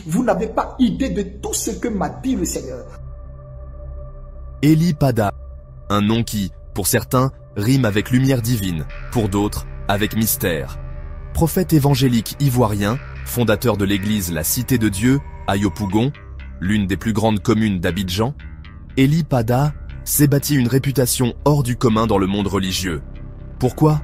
Vous n'avez pas idée de tout ce que m'a dit le Seigneur. Eli Pada, un nom qui, pour certains, rime avec lumière divine, pour d'autres, avec mystère. Prophète évangélique ivoirien, fondateur de l'église La Cité de Dieu, à Yopougon, l'une des plus grandes communes d'Abidjan, Eli Pada s'est bâti une réputation hors du commun dans le monde religieux. Pourquoi?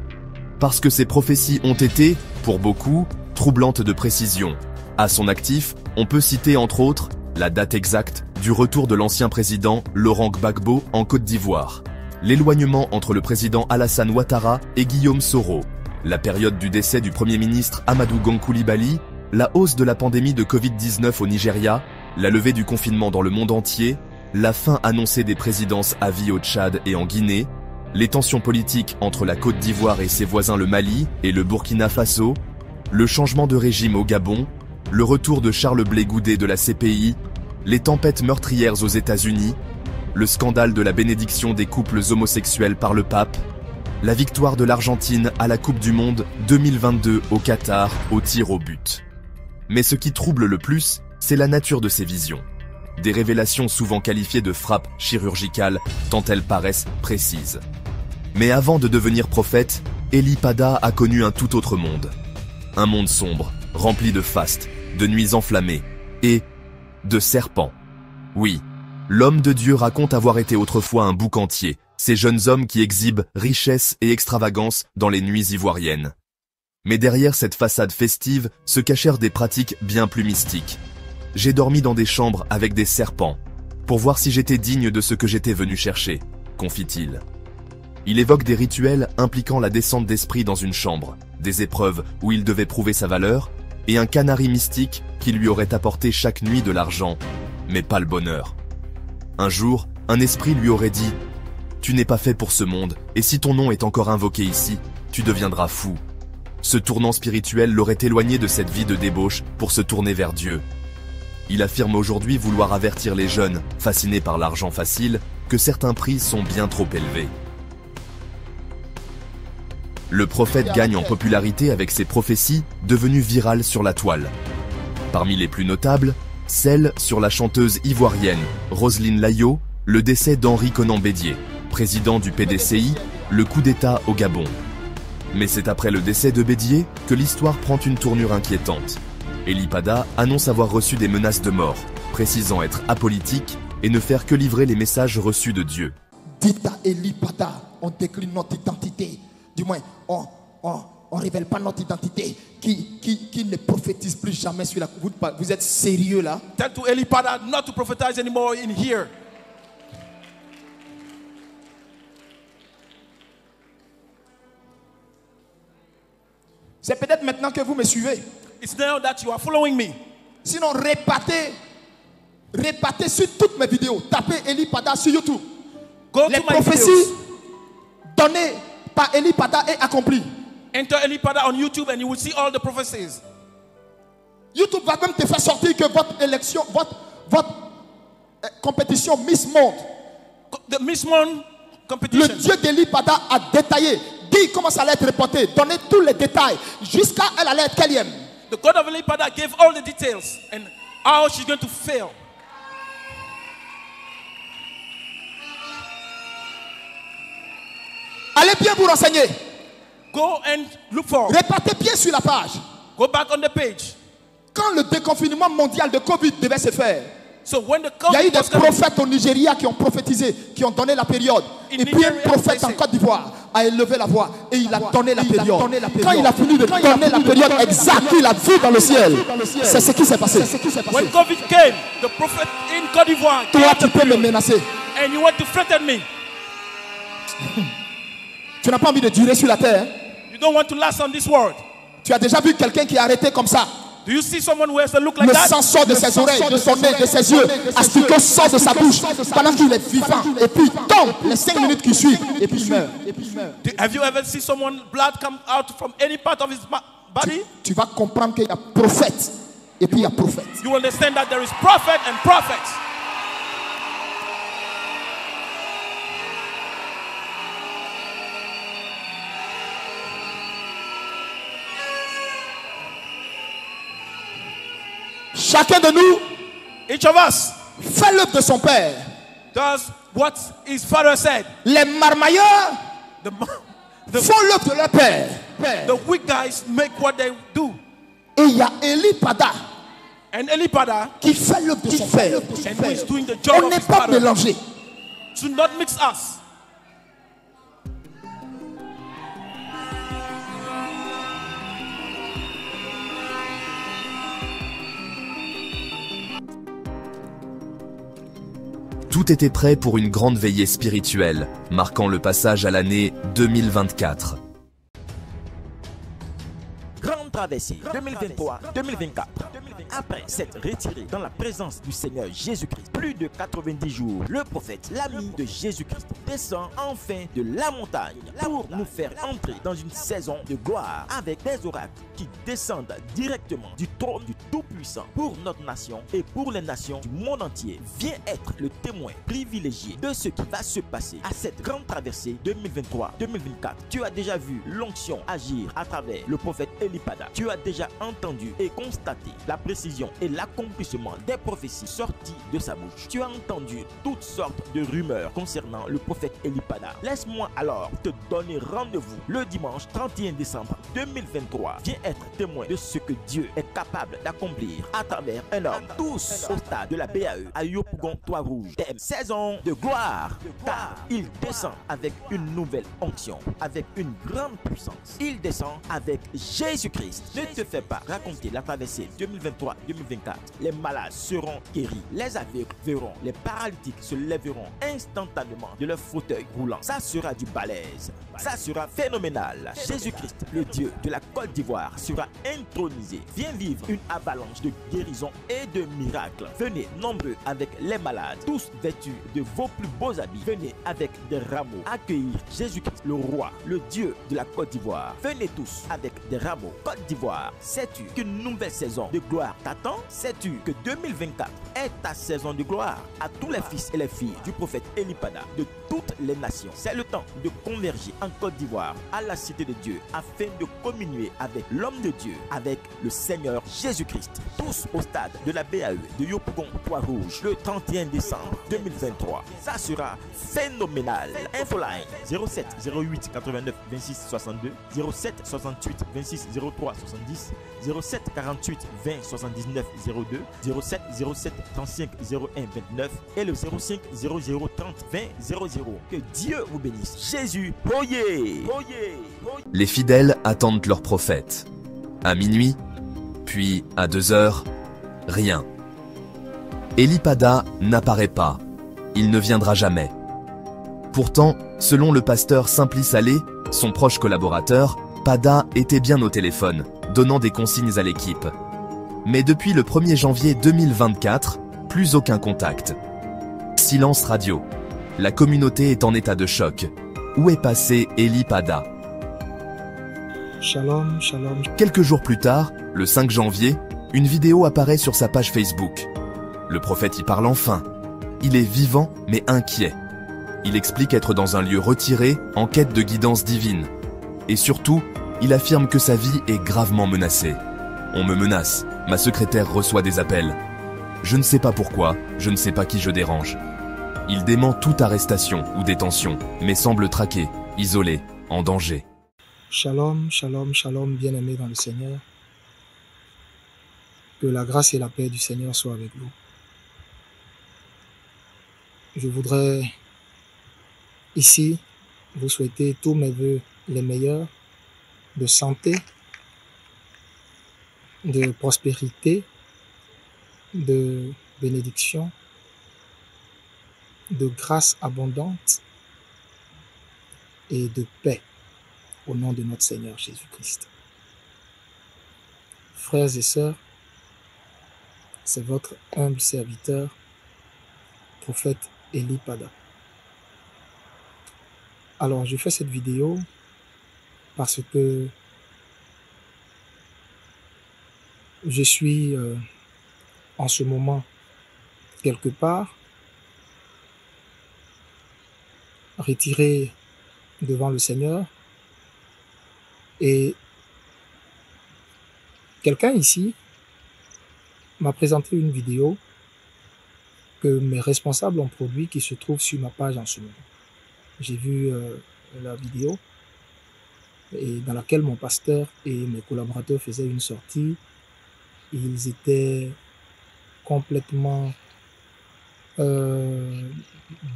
Parce que ses prophéties ont été, pour beaucoup, troublantes de précision. À son actif, on peut citer entre autres la date exacte du retour de l'ancien président Laurent Gbagbo en Côte d'Ivoire, l'éloignement entre le président Alassane Ouattara et Guillaume Soro, la période du décès du Premier ministre Amadou Gon Coulibaly, la hausse de la pandémie de Covid-19 au Nigeria, la levée du confinement dans le monde entier, la fin annoncée des présidences à vie au Tchad et en Guinée, les tensions politiques entre la Côte d'Ivoire et ses voisins le Mali et le Burkina Faso, le changement de régime au Gabon, le retour de Charles Blé Goudé de la CPI, les tempêtes meurtrières aux États-Unis, le scandale de la bénédiction des couples homosexuels par le pape, la victoire de l'Argentine à la Coupe du Monde 2022 au Qatar au tir au but. Mais ce qui trouble le plus, c'est la nature de ces visions. Des révélations souvent qualifiées de frappes chirurgicales, tant elles paraissent précises. Mais avant de devenir prophète, Eli Pada a connu un tout autre monde. Un monde sombre, rempli de fastes, de nuits enflammées et de serpents. Oui, l'homme de Dieu raconte avoir été autrefois un bouc entier, ces jeunes hommes qui exhibent richesse et extravagance dans les nuits ivoiriennes. Mais derrière cette façade festive se cachèrent des pratiques bien plus mystiques. J'ai dormi dans des chambres avec des serpents, pour voir si j'étais digne de ce que j'étais venu chercher, confie-t-il. Il évoque des rituels impliquant la descente d'esprit dans une chambre, des épreuves où il devait prouver sa valeur, et un canari mystique qui lui aurait apporté chaque nuit de l'argent, mais pas le bonheur. Un jour, un esprit lui aurait dit « Tu n'es pas fait pour ce monde, et si ton nom est encore invoqué ici, tu deviendras fou. » Ce tournant spirituel l'aurait éloigné de cette vie de débauche pour se tourner vers Dieu. Il affirme aujourd'hui vouloir avertir les jeunes, fascinés par l'argent facile, que certains prix sont bien trop élevés. Le prophète gagne en popularité avec ses prophéties devenues virales sur la toile. Parmi les plus notables, celle sur la chanteuse ivoirienne Roselyne Layo, le décès d'Henri Konan Bédié, président du PDCI, le coup d'État au Gabon. Mais c'est après le décès de Bédié que l'histoire prend une tournure inquiétante. Eli Pada annonce avoir reçu des menaces de mort, précisant être apolitique et ne faire que livrer les messages reçus de Dieu. Dites à Eli Pada, on décline notre identité. Du moins, on révèle pas notre identité. Qui ne prophétise plus jamais sur la... Vous êtes sérieux là? Tell to Eli Pada not to prophesize anymore in here. C'est peut-être maintenant que vous me suivez. It's now that you are following me. Sinon, répétez sur toutes mes vidéos. Tapez Eli Pada sur YouTube. Go Les to my prophéties videos. données par Eli Pada est accomplies. Enter Eli Pada on YouTube and you will see all the prophecies. YouTube va même te faire sortir que votre élection, votre compétition Miss Monde, The Miss Monde le competition. Dieu d'Eli Pada a détaillé, dit comment ça allait être reporté, donné tous les détails, jusqu'à elle allait être quatrième. The God of Eli Pada gave all the details and how she's going to fail. Allez bien vous renseigner. Go and look for. Répétez bien sur la page. Go back on the page. Quand le déconfinement mondial de Covid devait se faire, So when the il y a eu COVID des was coming, prophètes au Nigeria qui ont prophétisé, qui ont donné la période. In Et puis un Nigeria, prophète they en say- Côte d'Ivoire a élevé la voix et il a donné la période. Quand il a fini de donner la période exacte qu'il a vue dans le ciel, c'est ce qui s'est passé. when COVID came, the prophet in Côte d'Ivoire Toi, gave tu the peux me period, menacer. and you want to threaten me. Tu n'as pas envie de durer sur la terre. Hein? You don't want to last on this world. Tu as déjà vu quelqu'un qui est arrêté comme ça. Do you see someone who has a look like Le that? sang sort de ses oreilles, de son nez, de ses yeux. Asticot sort de sa bouche pendant qu'il est vivant. Et puis il tombe les 5 minutes qui suivent. Et puis il meurt. Have you ever seen someone blood come out from any part of his body? Tu vas comprendre qu'il y a prophète. Et puis il y a prophète. You understand that there is prophet and prophets. Chacun de nous Each of us fait l'œuvre de son père. does what his father said. Les marmailleurs font The l'œuvre de leur père. weak guys make what they do. Et il y a Eli Pada And Elipada, qui fait l'œuvre de son père. and who is doing the job On of n'est his pas father. mélangés. Do not mix us. Tout était prêt pour une grande veillée spirituelle, marquant le passage à l'année 2024. Grande traversée 2023-2024. Après s'être retiré dans la présence du Seigneur Jésus-Christ, plus de 90 jours, le prophète, l'ami de Jésus-Christ, descend enfin de la montagne pour nous faire entrer dans une saison de gloire avec des oracles qui descendent directement du trône du Tout-Puissant pour notre nation et pour les nations du monde entier. Viens être le témoin privilégié de ce qui va se passer à cette grande traversée 2023-2024. Tu as déjà vu l'onction agir à travers le prophète Elipada. Tu as déjà entendu et constaté la précision et l'accomplissement des prophéties sorties de sa bouche. Tu as entendu toutes sortes de rumeurs concernant le prophète Elipada. Laisse-moi alors te donner rendez-vous le dimanche 31 décembre 2023. Viens être témoin de ce que Dieu est capable d'accomplir à travers un homme. Tous au stade de la BAE à Yopougon, Trois-Rouges. Thème saison de gloire. Car il descend avec une nouvelle onction, avec une grande puissance. Il descend avec Jésus-Christ. Ne te fais pas raconter la traversée 2023-2024. Les malades seront guéris. Les aveugles verront. Les paralytiques se lèveront instantanément de leur fauteuil roulant. Ça sera du balèze. Ça sera phénoménal. Jésus-Christ, le Dieu de la Côte d'Ivoire, sera intronisé. Viens vivre une avalanche de guérison et de miracles. Venez nombreux avec les malades, tous vêtus de vos plus beaux habits. Venez avec des rameaux accueillir Jésus-Christ, le roi, le Dieu de la Côte d'Ivoire. Venez tous avec des rameaux. Côte d'Ivoire, sais-tu qu'une nouvelle saison de gloire t'attend? Sais-tu que 2024 est ta saison de gloire? À tous les fils et les filles du prophète Elipada de toutes les nations, c'est le temps de converger en Côte d'Ivoire à la cité de Dieu afin de communier avec l'homme de Dieu, avec le Seigneur Jésus-Christ. Tous au stade de la BAE de Yopougon, Trois-Rouges, le 31 décembre 2023. Ça sera phénoménal. Infoline 07 08 89 26 62, 07 68 26 03 70, 07 48 20 79 02, 07 07 35 01 29 et le 05 00 30 20 00. Que Dieu vous bénisse. Jésus, oyez. Les fidèles attendent leur prophète. À minuit, puis à 2 heures, rien. Elipada n'apparaît pas. Il ne viendra jamais. Pourtant, selon le pasteur Simpli Salé, son proche collaborateur, Pada était bien au téléphone, donnant des consignes à l'équipe. Mais depuis le 1er janvier 2024, plus aucun contact. Silence radio. La communauté est en état de choc. Où est passé Elipada? Shalom, shalom. Quelques jours plus tard, le 5 janvier, une vidéo apparaît sur sa page Facebook. Le prophète y parle enfin. Il est vivant mais inquiet. Il explique être dans un lieu retiré, en quête de guidance divine. Et surtout, il affirme que sa vie est gravement menacée. On me menace, ma secrétaire reçoit des appels. Je ne sais pas pourquoi, je ne sais pas qui je dérange. Il dément toute arrestation ou détention, mais semble traqué, isolé, en danger. Shalom, shalom, shalom, bien-aimés dans le Seigneur. Que la grâce et la paix du Seigneur soient avec vous. Je voudrais ici vous souhaiter tous mes vœux les meilleurs de santé, de prospérité, de bénédiction, de grâce abondante et de paix au nom de notre Seigneur Jésus-Christ. Frères et sœurs, c'est votre humble serviteur, prophète Elipada. Alors, je fais cette vidéo parce que je suis en ce moment quelque part retiré devant le Seigneur et quelqu'un ici m'a présenté une vidéo que mes responsables ont produit qui se trouve sur ma page en ce moment. J'ai vu la vidéo et dans laquelle mon pasteur et mes collaborateurs faisaient une sortie. Ils étaient complètement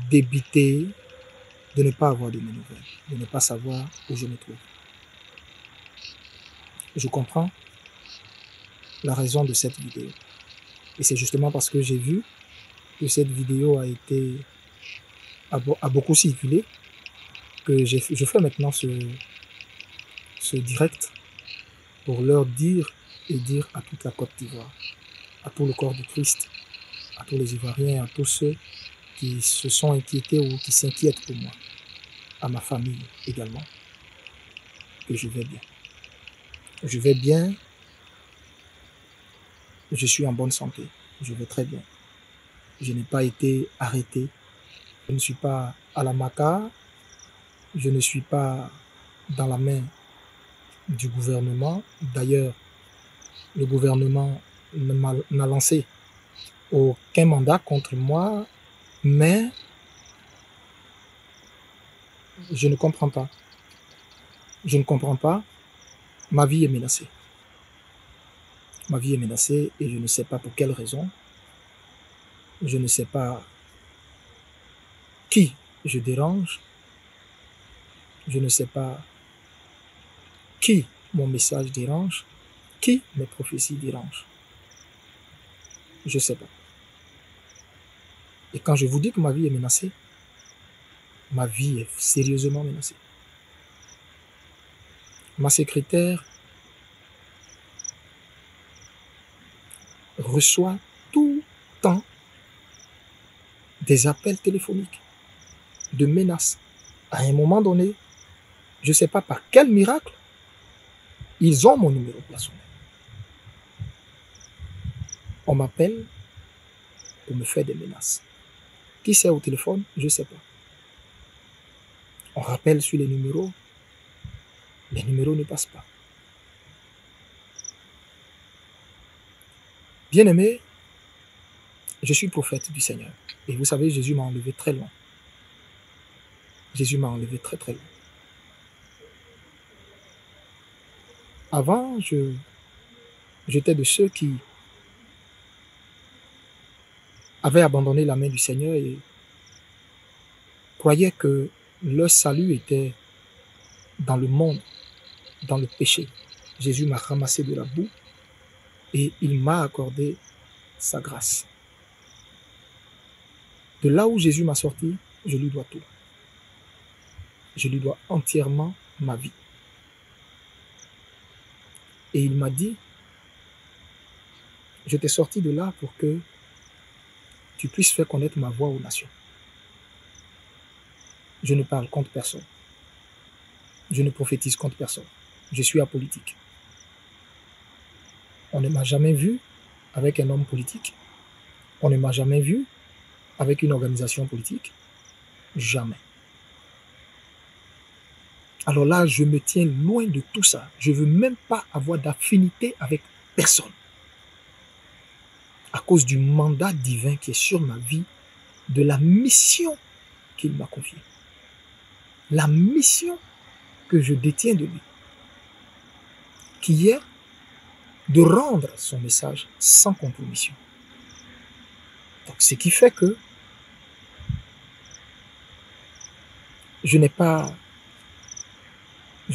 débités de ne pas avoir de mes nouvelles, de ne pas savoir où je me trouve. Je comprends la raison de cette vidéo. Et c'est justement parce que j'ai vu que cette vidéo a beaucoup circulé que je fais maintenant ce direct pour leur dire et dire à toute la Côte d'Ivoire, à tout le corps de Christ, à tous les Ivoiriens, à tous ceux qui se sont inquiétés ou qui s'inquiètent pour moi, à ma famille également, que je vais bien. Je vais bien, je suis en bonne santé, je vais très bien. Je n'ai pas été arrêté, je ne suis pas à la Maca, je ne suis pas dans la main du gouvernement. D'ailleurs, le gouvernement n'a lancé aucun mandat contre moi, mais je ne comprends pas. Je ne comprends pas. Ma vie est menacée. Ma vie est menacée et je ne sais pas pour quelle raison. Je ne sais pas qui je dérange. Je ne sais pas qui mon message dérange, qui mes prophéties dérangent. Je ne sais pas. Et quand je vous dis que ma vie est menacée, ma vie est sérieusement menacée. Ma secrétaire reçoit tout le temps des appels téléphoniques de menaces. À un moment donné, je ne sais pas par quel miracle, ils ont mon numéro personnel. On m'appelle pour me faire des menaces. Qui c'est au téléphone? Je ne sais pas. On rappelle sur les numéros ne passent pas. Bien-aimé, je suis prophète du Seigneur. Et vous savez, Jésus m'a enlevé très loin. Jésus m'a enlevé très très loin. Avant, j'étais de ceux qui avaient abandonné la main du Seigneur et croyaient que leur salut était dans le monde, dans le péché. Jésus m'a ramassé de la boue et il m'a accordé sa grâce. De là où Jésus m'a sorti, je lui dois tout. Je lui dois entièrement ma vie. Et il m'a dit, je t'ai sorti de là pour que tu puisses faire connaître ma voix aux nations. Je ne parle contre personne. Je ne prophétise contre personne. Je suis apolitique. On ne m'a jamais vu avec un homme politique. On ne m'a jamais vu avec une organisation politique. Jamais. Alors là, je me tiens loin de tout ça. Je ne veux même pas avoir d'affinité avec personne. À cause du mandat divin qui est sur ma vie, de la mission qu'il m'a confiée. La mission que je détiens de lui, qui est de rendre son message sans compromission. Donc, ce qui fait que je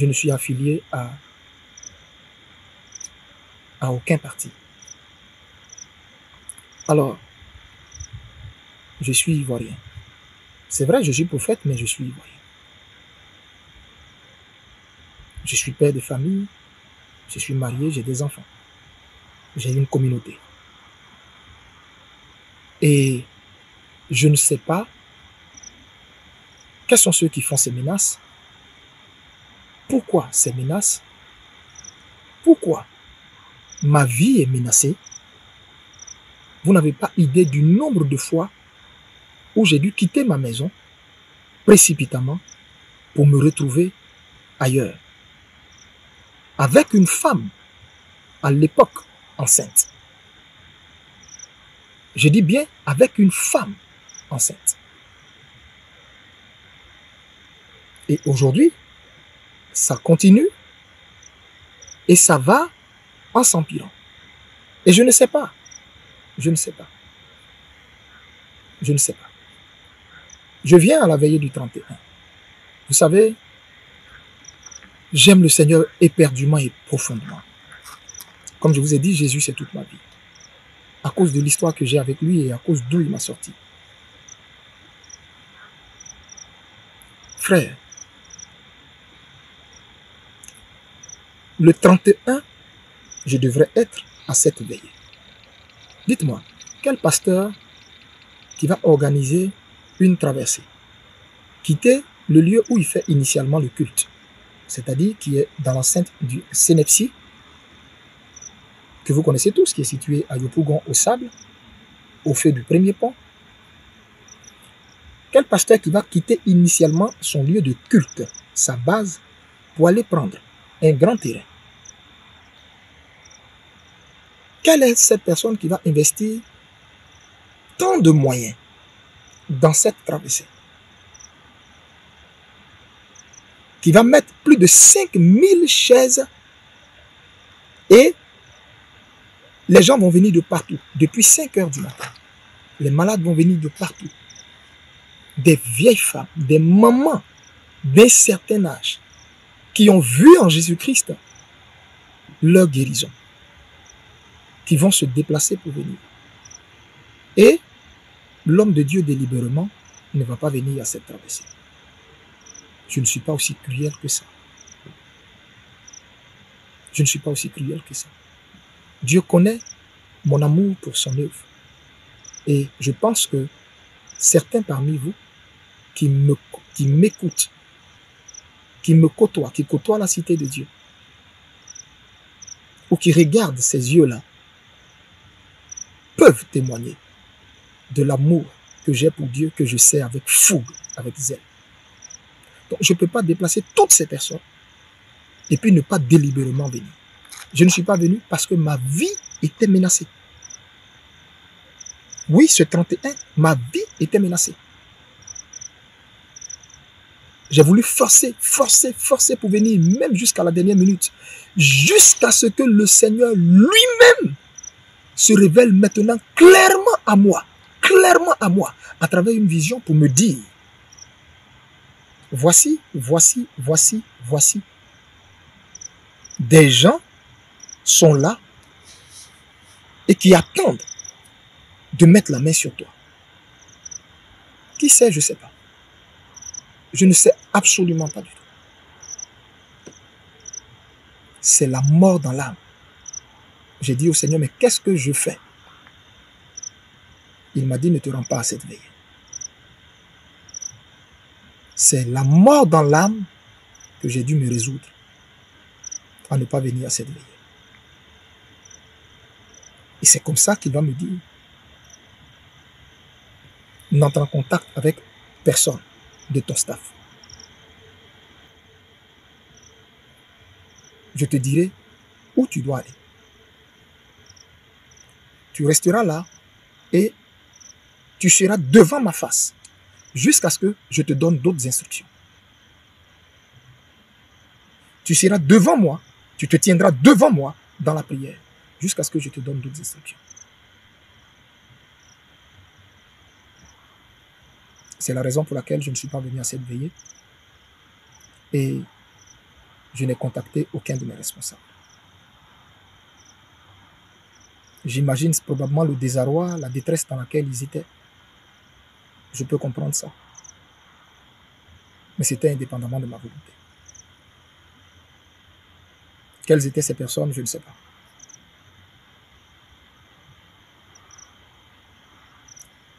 ne suis affilié à aucun parti. Alors, je suis ivoirien. C'est vrai, je suis prophète, mais je suis ivoirien. Je suis père de famille, je suis marié, j'ai des enfants. J'ai une communauté. Et je ne sais pas quels sont ceux qui font ces menaces. Pourquoi ces menaces? Pourquoi ma vie est menacée? Vous n'avez pas idée du nombre de fois où j'ai dû quitter ma maison précipitamment pour me retrouver ailleurs. Avec une femme, à l'époque, enceinte. Je dis bien avec une femme enceinte. Et aujourd'hui, ça continue et ça va en s'empirant. Et je ne sais pas. Je ne sais pas. Je ne sais pas. Je viens à la veillée du 31. Vous savez, j'aime le Seigneur éperdument et profondément. Comme je vous ai dit, Jésus, c'est toute ma vie. À cause de l'histoire que j'ai avec lui et à cause d'où il m'a sorti. Frère, le 31, je devrais être à cette veillée. Dites-moi, quel pasteur qui va organiser une traversée, quitter le lieu où il fait initialement le culte, c'est-à-dire qui est dans l'enceinte du Sénepsi, que vous connaissez tous, qui est situé à Yopougon au Sable, au feu du premier pont. Quel pasteur qui va quitter initialement son lieu de culte, sa base, pour aller prendre un grand terrain? Quelle est cette personne qui va investir tant de moyens dans cette traversée? Qui va mettre plus de 5000 chaises et les gens vont venir de partout, depuis 5 heures du matin. Les malades vont venir de partout. Des vieilles femmes, des mamans d'un certain âge qui ont vu en Jésus-Christ leur guérison, qui vont se déplacer pour venir. Et l'homme de Dieu délibérément ne va pas venir à cette traversée. Je ne suis pas aussi cruel que ça. Je ne suis pas aussi cruel que ça. Dieu connaît mon amour pour son œuvre. Et je pense que certains parmi vous qui m'écoutent, qui me côtoient, qui côtoient la cité de Dieu, ou qui regardent ces yeux-là, peuvent témoigner de l'amour que j'ai pour Dieu, que je sers avec fougue, avec zèle. Donc je ne peux pas déplacer toutes ces personnes et puis ne pas délibérément venir. Je ne suis pas venu parce que ma vie était menacée. Oui, ce 31, ma vie était menacée. J'ai voulu forcer pour venir, même jusqu'à la dernière minute, jusqu'à ce que le Seigneur lui-même se révèle maintenant clairement à moi, à travers une vision pour me dire, voici, des gens sont là et qui attendent de mettre la main sur toi. Qui sait, je ne sais pas. Je ne sais absolument pas du tout. C'est la mort dans l'âme. J'ai dit au Seigneur, mais qu'est-ce que je fais? Il m'a dit, ne te rends pas à cette veille. C'est la mort dans l'âme que j'ai dû me résoudre à ne pas venir à cette veille. Et c'est comme ça qu'il va me dire, n'entre en contact avec personne de ton staff. Je te dirai où tu dois aller. Tu resteras là et tu seras devant ma face jusqu'à ce que je te donne d'autres instructions. Tu seras devant moi, tu te tiendras devant moi dans la prière jusqu'à ce que je te donne d'autres instructions. C'est la raison pour laquelle je ne suis pas venu à cette veillée et je n'ai contacté aucun de mes responsables. J'imagine probablement le désarroi, la détresse dans laquelle ils étaient. Je peux comprendre ça. Mais c'était indépendamment de ma volonté. Quelles étaient ces personnes, je ne sais pas.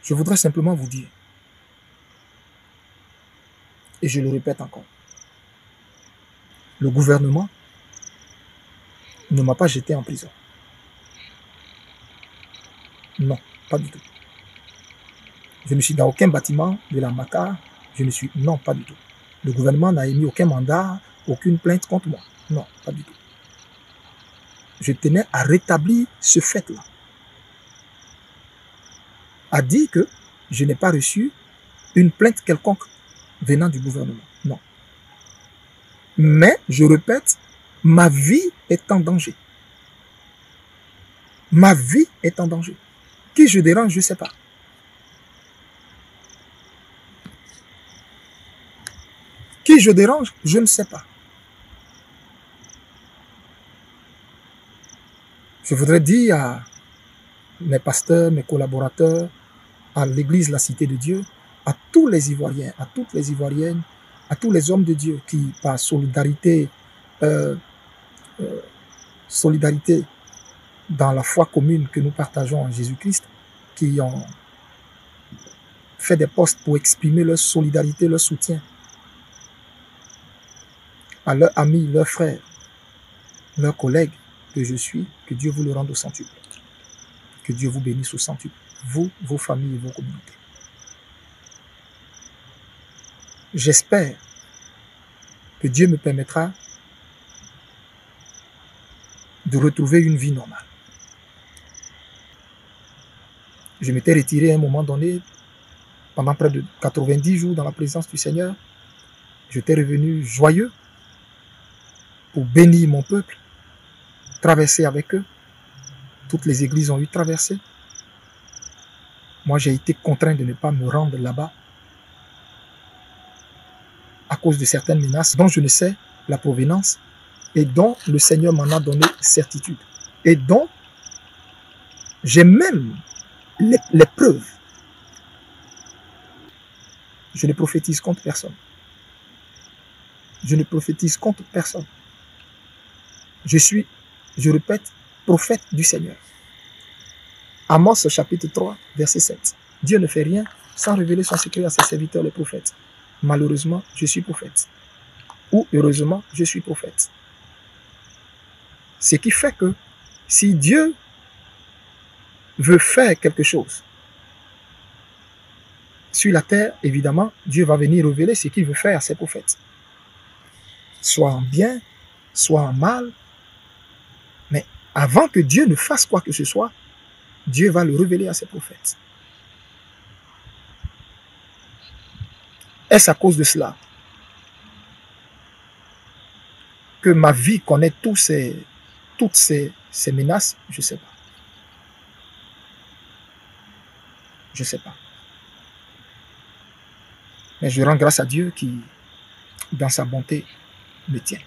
Je voudrais simplement vous dire, et je le répète encore, le gouvernement ne m'a pas jeté en prison. Non, pas du tout. Je ne suis dans aucun bâtiment de la MACA. Non, pas du tout. Le gouvernement n'a émis aucun mandat, aucune plainte contre moi. Non, pas du tout. Je tenais à rétablir ce fait-là. a dit que je n'ai pas reçu une plainte quelconque venant du gouvernement. Non. Mais, je répète, ma vie est en danger. Ma vie est en danger. Qui je dérange, je ne sais pas. Qui je dérange, je ne sais pas. Je voudrais dire à mes pasteurs, mes collaborateurs, à l'église La Cité de Dieu, à tous les Ivoiriens, à toutes les Ivoiriennes, à tous les hommes de Dieu qui, par solidarité dans la foi commune que nous partageons en Jésus-Christ, qui ont fait des posts pour exprimer leur solidarité, leur soutien à leurs amis, leurs frères, leurs collègues que je suis, que Dieu vous le rende au centuple. Que Dieu vous bénisse au centuple, vous, vos familles et vos communautés. J'espère que Dieu me permettra de retrouver une vie normale. Je m'étais retiré à un moment donné, pendant près de 90 jours dans la présence du Seigneur. J'étais revenu joyeux pour bénir mon peuple, traverser avec eux. Toutes les églises ont eu traversé. Moi, j'ai été contraint de ne pas me rendre là-bas à cause de certaines menaces dont je ne sais la provenance et dont le Seigneur m'en a donné certitude. Et dont j'ai même les preuves. Je ne prophétise contre personne. Je ne prophétise contre personne. Je suis, je répète, prophète du Seigneur. Amos chapitre 3, verset 7. Dieu ne fait rien sans révéler son secret à ses serviteurs les prophètes. Malheureusement, je suis prophète. Ou heureusement, je suis prophète. Ce qui fait que si Dieu veut faire quelque chose sur la terre, évidemment, Dieu va venir révéler ce qu'il veut faire à ses prophètes. Soit en bien, soit en mal. Mais avant que Dieu ne fasse quoi que ce soit, Dieu va le révéler à ses prophètes. Est-ce à cause de cela que ma vie connaît toutes ces menaces? Je ne sais pas. Je ne sais pas. Mais je rends grâce à Dieu qui, dans sa bonté, me tient.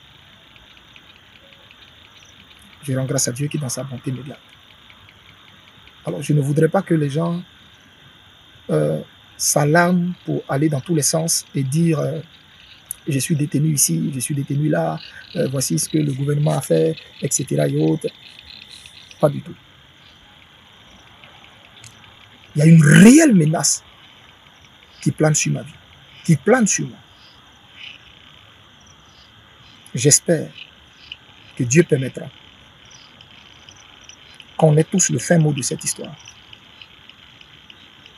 Je rends grâce à Dieu qui, dans sa bonté, me garde. Alors, je ne voudrais pas que les gens s'alarment pour aller dans tous les sens et dire je suis détenu ici, je suis détenu là, voici ce que le gouvernement a fait, etc. et autres. Pas du tout. Il y a une réelle menace qui plane sur ma vie, qui plane sur moi. J'espère que Dieu permettra qu'on ait tous le fin mot de cette histoire.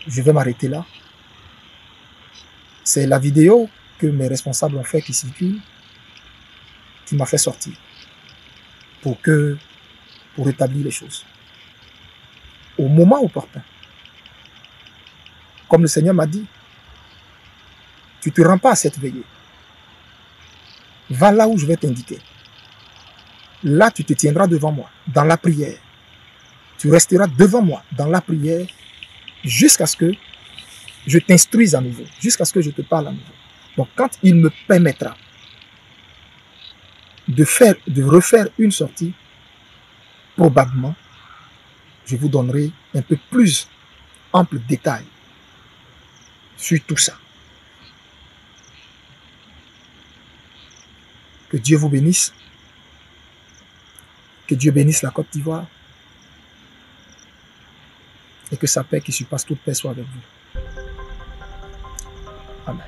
Je vais m'arrêter là. C'est la vidéo que mes responsables ont fait qui circule, qui m'a fait sortir pour rétablir les choses. Au moment opportun, comme le Seigneur m'a dit, tu ne te rends pas à cette veillée. Va là où je vais t'indiquer. Là, tu te tiendras devant moi, dans la prière. Tu resteras devant moi, dans la prière, jusqu'à ce que je t'instruise à nouveau, jusqu'à ce que je te parle à nouveau. Donc, quand il me permettra de refaire une sortie, probablement, je vous donnerai un peu plus ample détail sur tout ça. Que Dieu vous bénisse. Que Dieu bénisse la Côte d'Ivoire. Et que sa paix qui surpasse toute paix soit avec vous. Amen.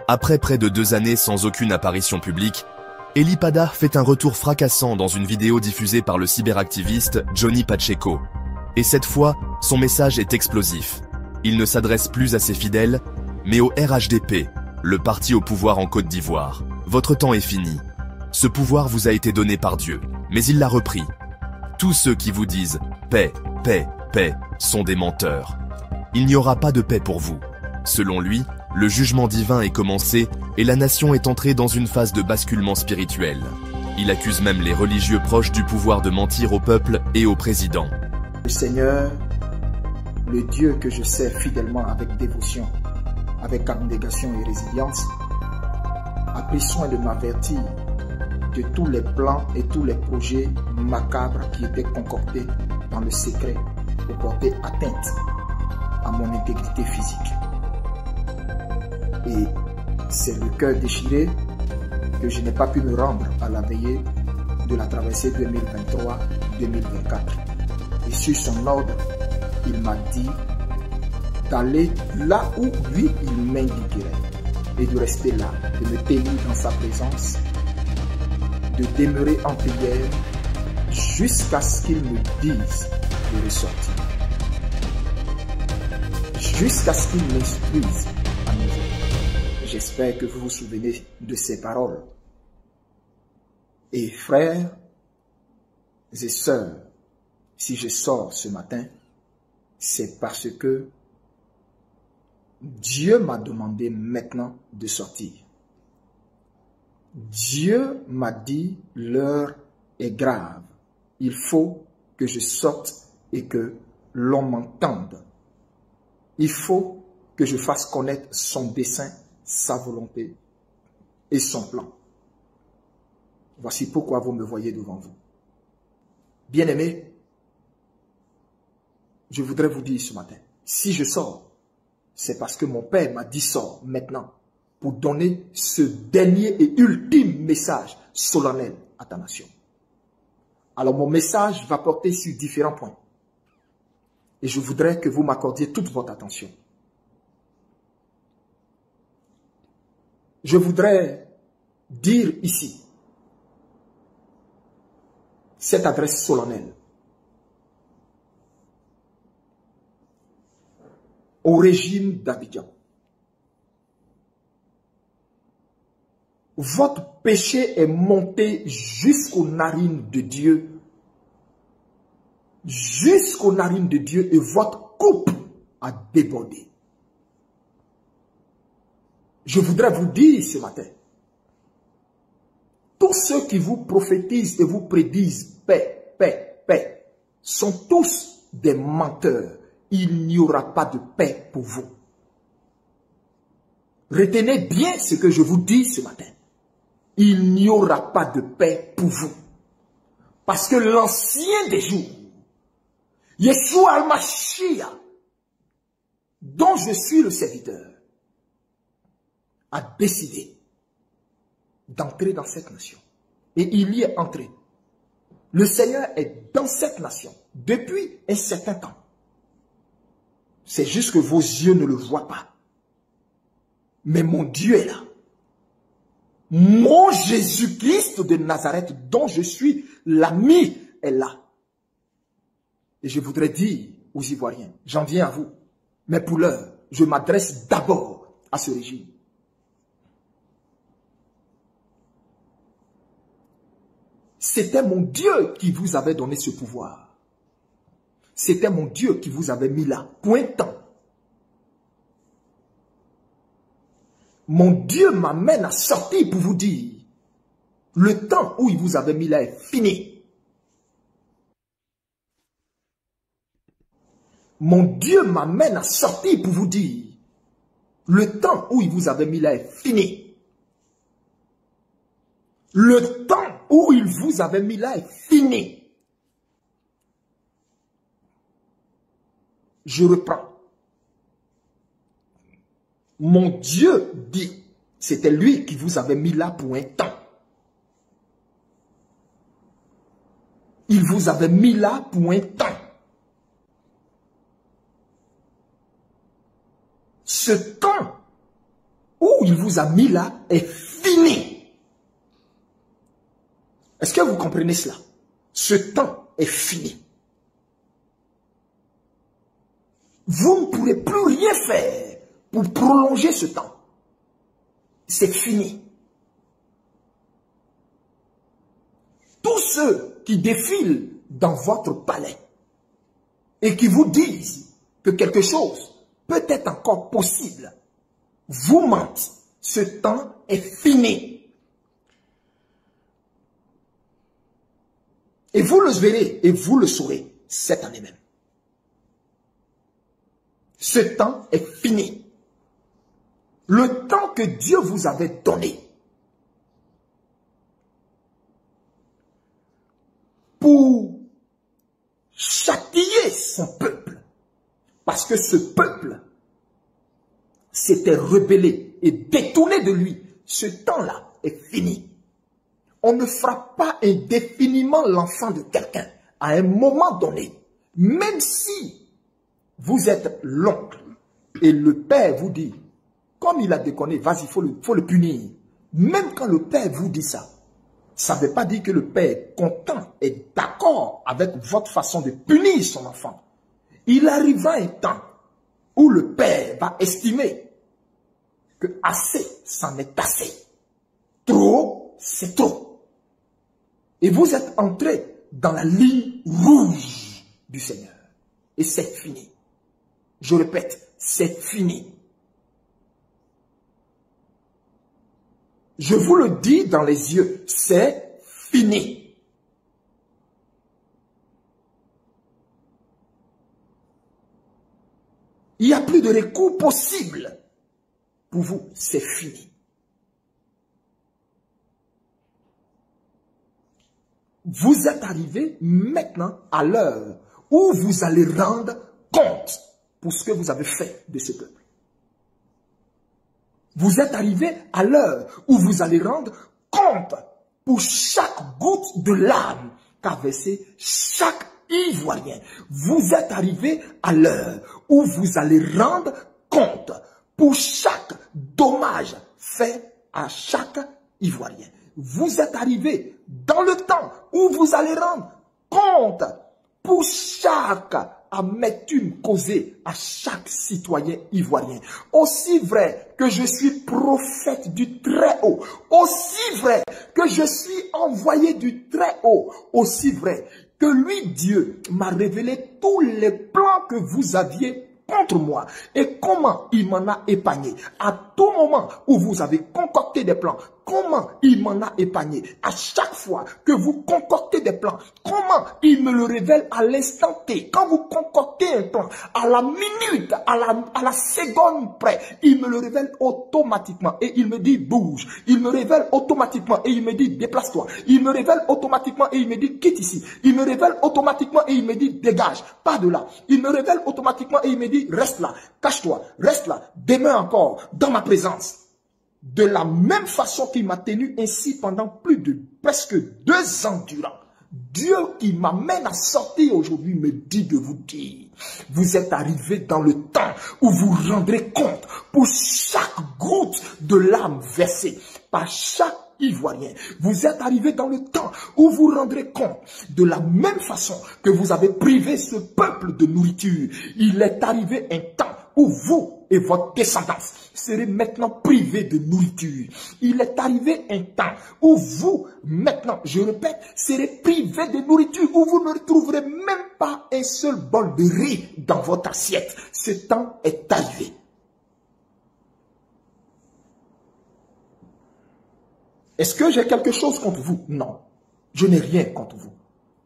Après près de 2 années sans aucune apparition publique, Eli Pada fait un retour fracassant dans une vidéo diffusée par le cyberactiviste Johnny Pacheco. Et cette fois, son message est explosif. Il ne s'adresse plus à ses fidèles, mais au RHDP, le parti au pouvoir en Côte d'Ivoire. Votre temps est fini. Ce pouvoir vous a été donné par Dieu, mais il l'a repris. Tous ceux qui vous disent « paix, paix, paix » sont des menteurs. Il n'y aura pas de paix pour vous. Selon lui, le jugement divin est commencé et la nation est entrée dans une phase de basculement spirituel. Il accuse même les religieux proches du pouvoir de mentir au peuple et au président. Le Seigneur, le Dieu que je sers fidèlement avec dévotion, avec abnégation et résilience, a pris soin de m'avertir de tous les plans et tous les projets macabres qui étaient concoctés dans le secret pour porter atteinte à mon intégrité physique. Et c'est le cœur déchiré que je n'ai pas pu me rendre à la veillée de la traversée 2023-2024. Et sur son ordre, il m'a dit d'aller là où lui, il m'indiquerait et de rester là, de me tenir dans sa présence, de demeurer en prière jusqu'à ce qu'il me dise de ressortir. Jusqu'à ce qu'il m'instruise à nouveau. J'espère que vous vous souvenez de ces paroles. Et frères et sœurs, si je sors ce matin, c'est parce que Dieu m'a demandé maintenant de sortir. Dieu m'a dit, l'heure est grave. Il faut que je sorte et que l'on m'entende. Il faut que je fasse connaître son dessein, sa volonté et son plan. Voici pourquoi vous me voyez devant vous. Bien-aimés, je voudrais vous dire ce matin, si je sors, c'est parce que mon Père m'a dit sors maintenant pour donner ce dernier et ultime message solennel à ta nation. Alors mon message va porter sur différents points. Et je voudrais que vous m'accordiez toute votre attention. Je voudrais dire ici cette adresse solennelle au régime d'Abidjan. Votre péché est monté jusqu'aux narines de Dieu. Jusqu'aux narines de Dieu et votre coupe a débordé. Je voudrais vous dire ce matin, tous ceux qui vous prophétisent et vous prédisent paix, paix, paix, sont tous des menteurs. Il n'y aura pas de paix pour vous. Retenez bien ce que je vous dis ce matin. Il n'y aura pas de paix pour vous. Parce que l'ancien des jours, Yeshua al-Mashiach, dont je suis le serviteur, a décidé d'entrer dans cette nation. Et il y est entré. Le Seigneur est dans cette nation depuis un certain temps. C'est juste que vos yeux ne le voient pas. Mais mon Dieu est là. Mon Jésus-Christ de Nazareth, dont je suis l'ami, est là. Et je voudrais dire aux Ivoiriens, j'en viens à vous, mais pour l'heure, je m'adresse d'abord à ce régime. C'était mon Dieu qui vous avait donné ce pouvoir. C'était mon Dieu qui vous avait mis là, pointant. Mon Dieu m'amène à sortir pour vous dire, le temps où il vous avait mis là est fini. Mon Dieu m'amène à sortir pour vous dire, le temps où il vous avait mis là est fini. Le temps où il vous avait mis là est fini. Je reprends. Mon Dieu dit, c'était lui qui vous avait mis là pour un temps. Il vous avait mis là pour un temps. Ce temps où il vous a mis là est fini. Est-ce que vous comprenez cela? Ce temps est fini. Vous ne pourrez plus rien faire pour prolonger ce temps. C'est fini. Tous ceux qui défilent dans votre palais et qui vous disent que quelque chose peut être encore possible, vous mentent. Ce temps est fini. Et vous le verrez et vous le saurez cette année même. Ce temps est fini. Le temps que Dieu vous avait donné pour châtier son peuple, parce que ce peuple s'était rebellé et détourné de lui, ce temps-là est fini. On ne frappe pas indéfiniment l'enfant de quelqu'un à un moment donné, même si vous êtes l'oncle et le père vous dit, comme il a déconné, vas-y, il faut le punir. Même quand le père vous dit ça, ça ne veut pas dire que le père est content et d'accord avec votre façon de punir son enfant. Il arrivera un temps où le père va estimer que assez, c'en est assez. Trop, c'est trop. Et vous êtes entré dans la ligne rouge du Seigneur. Et c'est fini. Je répète, c'est fini. Je vous le dis dans les yeux, c'est fini. Il n'y a plus de recours possible. Pour vous, c'est fini. Vous êtes arrivé maintenant à l'heure où vous allez rendre compte pour ce que vous avez fait de ce peuple. Vous êtes arrivé à l'heure où vous allez rendre compte pour chaque goutte de larmes qu'a versé chaque Ivoirien. Vous êtes arrivé à l'heure où vous allez rendre compte pour chaque dommage fait à chaque Ivoirien. Vous êtes arrivé dans le temps où vous allez rendre compte pour chaque amertume causée à chaque citoyen ivoirien. Aussi vrai que je suis prophète du Très-Haut, aussi vrai que je suis envoyé du Très-Haut, aussi vrai que lui, Dieu, m'a révélé tous les plans que vous aviez contre moi et comment il m'en a épargné. À tout moment où vous avez concocté des plans, comment il m'en a épargné. À chaque fois que vous concoctez des plans, comment il me le révèle à l'instant T. Quand vous concoctez un plan, à la minute, à la seconde près, il me le révèle automatiquement et il me dit bouge. Il me révèle automatiquement et il me dit déplace-toi. Il me révèle automatiquement et il me dit quitte ici. Il me révèle automatiquement et il me dit dégage, pas de là. Il me révèle automatiquement et il me dit reste là, cache-toi, reste là, demeure encore dans ma présence. De la même façon qu'il m'a tenu ainsi pendant plus de presque 2 ans durant. Dieu qui m'amène à sortir aujourd'hui me dit de vous dire, vous êtes arrivé dans le temps où vous rendrez compte pour chaque goutte de larmes versée par chaque Ivoirien. Vous êtes arrivé dans le temps où vous rendrez compte de la même façon que vous avez privé ce peuple de nourriture. Il est arrivé un temps où vous et votre descendance serez maintenant privés de nourriture. Il est arrivé un temps où vous, maintenant, je répète, serez privés de nourriture, où vous ne retrouverez même pas un seul bol de riz dans votre assiette. Ce temps est arrivé. Est-ce que j'ai quelque chose contre vous? Non, je n'ai rien contre vous.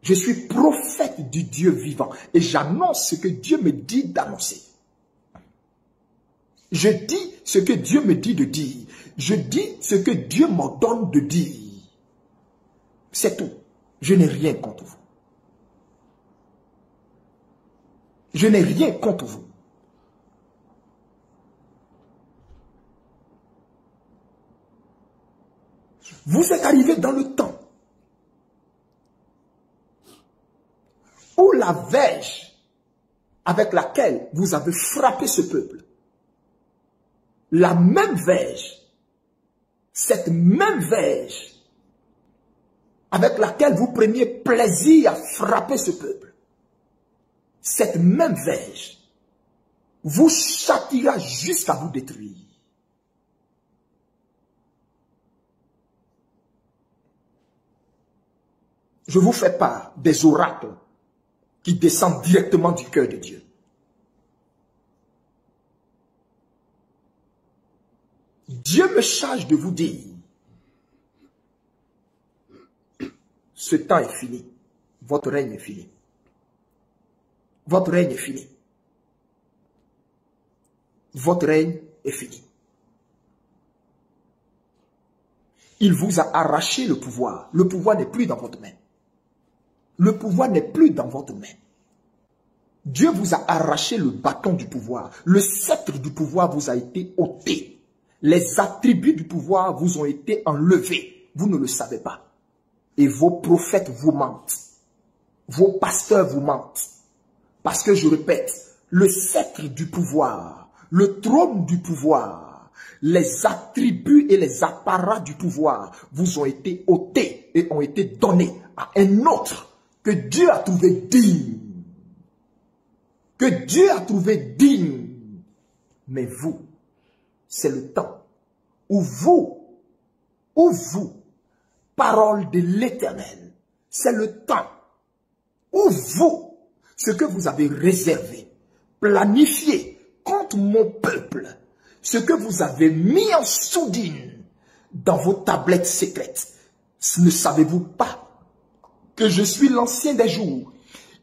Je suis prophète du Dieu vivant et j'annonce ce que Dieu me dit d'annoncer. Je dis ce que Dieu me dit de dire. Je dis ce que Dieu m'ordonne de dire. C'est tout. Je n'ai rien contre vous. Je n'ai rien contre vous. Vous êtes arrivé dans le temps où la verge avec laquelle vous avez frappé ce peuple, la même verge, cette même verge avec laquelle vous preniez plaisir à frapper ce peuple, cette même verge vous châtiera jusqu'à vous détruire. je vous fais part des oracles qui descendent directement du cœur de Dieu. Dieu me charge de vous dire, ce temps est fini, votre règne est fini. Votre règne est fini. Votre règne est fini. Il vous a arraché le pouvoir. Le pouvoir n'est plus dans votre main. Le pouvoir n'est plus dans votre main. Dieu vous a arraché le bâton du pouvoir. Le sceptre du pouvoir vous a été ôté. Les attributs du pouvoir vous ont été enlevés. Vous ne le savez pas. Et vos prophètes vous mentent. Vos pasteurs vous mentent. Parce que je répète, le sceptre du pouvoir, le trône du pouvoir, les attributs et les apparats du pouvoir vous ont été ôtés et ont été donnés à un autre que Dieu a trouvé digne. Que Dieu a trouvé digne. Mais vous, c'est le temps où vous, parole de l'Éternel, c'est le temps où vous, ce que vous avez réservé, planifié contre mon peuple, ce que vous avez mis en sourdine dans vos tablettes secrètes, ne savez-vous pas que je suis l'ancien des jours?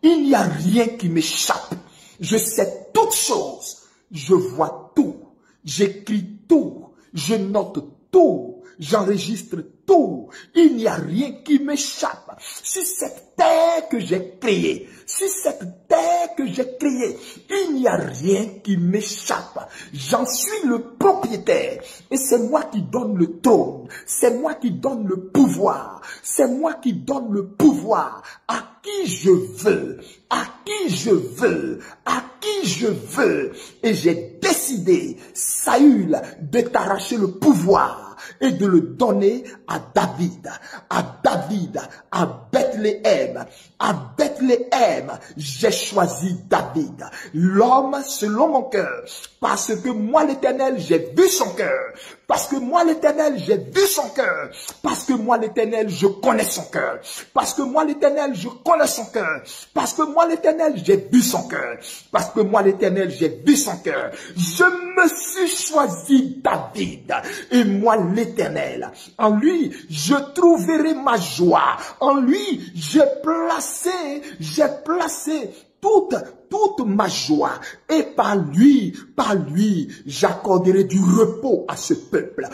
Il n'y a rien qui m'échappe. Je sais toutes choses. Je vois tout. J'écris tout. Je note tout. J'enregistre tout. Il n'y a rien qui m'échappe. Si cette terre que j'ai créée, il n'y a rien qui m'échappe. J'en suis le propriétaire. Et c'est moi qui donne le trône. C'est moi qui donne le pouvoir. C'est moi qui donne le pouvoir à qui je veux. À qui je veux. À qui je veux. Et j'ai décidé, Saül, de t'arracher le pouvoir et de le donner à David, à Bethléem. À Bethléem, j'ai choisi David, l'homme selon mon cœur, parce que moi l'Éternel, j'ai vu son cœur, parce que moi l'Éternel, j'ai vu son cœur, parce que moi l'Éternel, je connais son cœur, parce que moi l'Éternel, je connais son cœur, parce que moi l'Éternel, j'ai vu son cœur, parce que moi l'Éternel, j'ai vu son cœur. Je me suis choisi David, et moi l'Éternel, en lui, je trouverai ma joie, en lui, j'ai placé toute ma joie, et par lui, j'accorderai du repos à ce peuple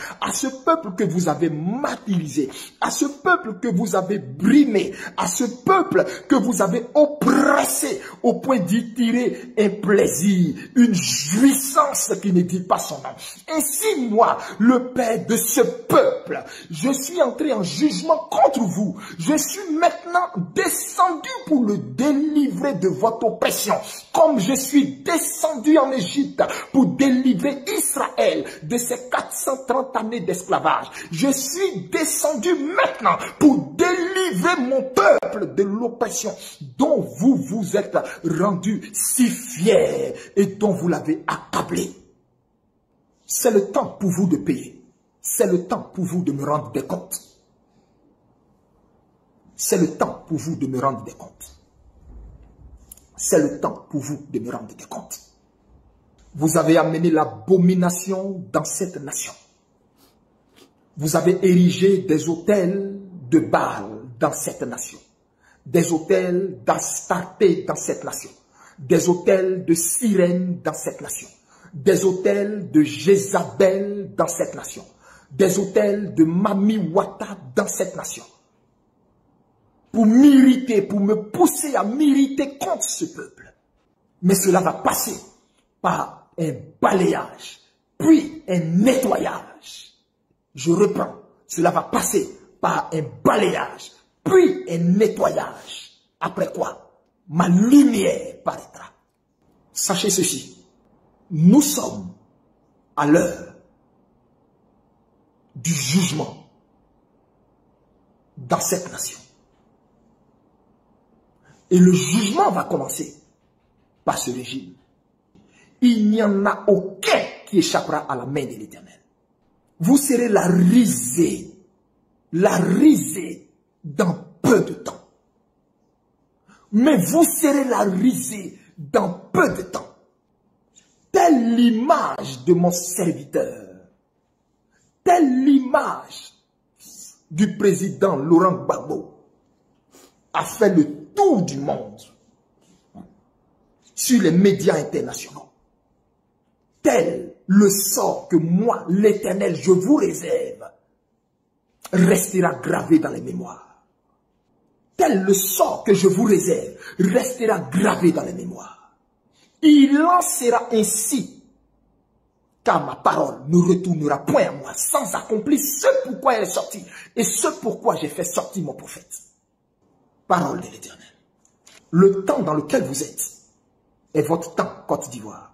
que vous avez martyrisé, à ce peuple que vous avez brimé, à ce peuple que vous avez oppressé au point d'y tirer un plaisir, une jouissance qui ne dit pas son nom. Ainsi moi, le père de ce peuple, je suis entré en jugement contre vous. Je suis maintenant descendu pour le délivrer de votre oppression, comme je suis descendu en Égypte pour délivrer Israël de ses 430 années d'esclavage. Je suis descendu maintenant pour délivrer mon peuple de l'oppression dont vous vous êtes rendu si fiers et dont vous l'avez accablé. C'est le temps pour vous de payer. C'est le temps pour vous de me rendre des comptes. C'est le temps pour vous de me rendre des comptes. C'est le temps pour vous de me rendre des comptes. Vous avez amené l'abomination dans cette nation. Vous avez érigé des autels de Baal dans cette nation. Des autels d'Astarté dans cette nation. Des autels de Sirène dans cette nation. Des autels de Jézabel dans cette nation. Des autels de Mamiwata dans cette nation. Pour m'irriter, pour me pousser à m'irriter contre ce peuple. Mais cela va passer par un balayage, puis un nettoyage. Je reprends, cela va passer par un balayage, puis un nettoyage. Après quoi, ma lumière paraîtra. Sachez ceci, nous sommes à l'heure du jugement dans cette nation. Et le jugement va commencer par ce régime. Il n'y en a aucun qui échappera à la main de l'Éternel. Vous serez la risée dans peu de temps. mais vous serez la risée dans peu de temps. Telle l'image de mon serviteur, telle l'image du président Laurent Gbagbo a fait le tour du monde sur les médias internationaux. Tel le sort que moi, l'Éternel, je vous réserve, restera gravé dans les mémoires. Tel le sort que je vous réserve restera gravé dans les mémoires. Il en sera ainsi, car ma parole ne retournera point à moi sans accomplir ce pourquoi elle est sortie et ce pourquoi j'ai fait sortir mon prophète. Parole de l'Éternel. Le temps dans lequel vous êtes est votre temps, Côte d'Ivoire.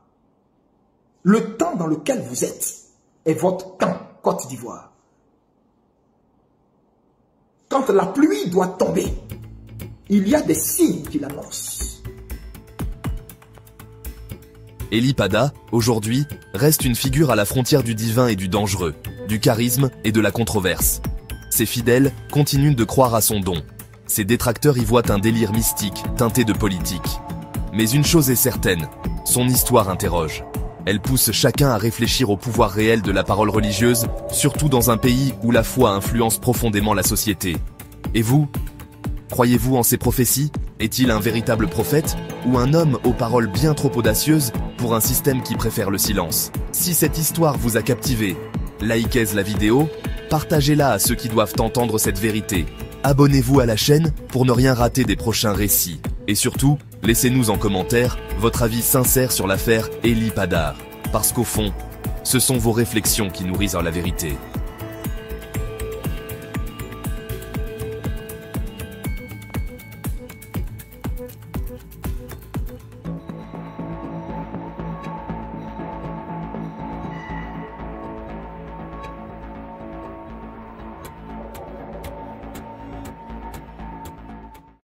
Le temps dans lequel vous êtes est votre temps, Côte d'Ivoire. Quand la pluie doit tomber, il y a des signes qui l'annoncent. Eli Pada, aujourd'hui, reste une figure à la frontière du divin et du dangereux, du charisme et de la controverse. Ses fidèles continuent de croire à son don. Ses détracteurs y voient un délire mystique, teinté de politique. Mais une chose est certaine, son histoire interroge. Elle pousse chacun à réfléchir au pouvoir réel de la parole religieuse, surtout dans un pays où la foi influence profondément la société. Et vous? Croyez-vous en ses prophéties? Est-il un véritable prophète ou un homme aux paroles bien trop audacieuses pour un système qui préfère le silence? Si cette histoire vous a captivé, likez la vidéo, partagez-la à ceux qui doivent entendre cette vérité. Abonnez-vous à la chaîne pour ne rien rater des prochains récits. Et surtout, laissez-nous en commentaire votre avis sincère sur l'affaire Eli Pada. Parce qu'au fond, ce sont vos réflexions qui nourrissent la vérité.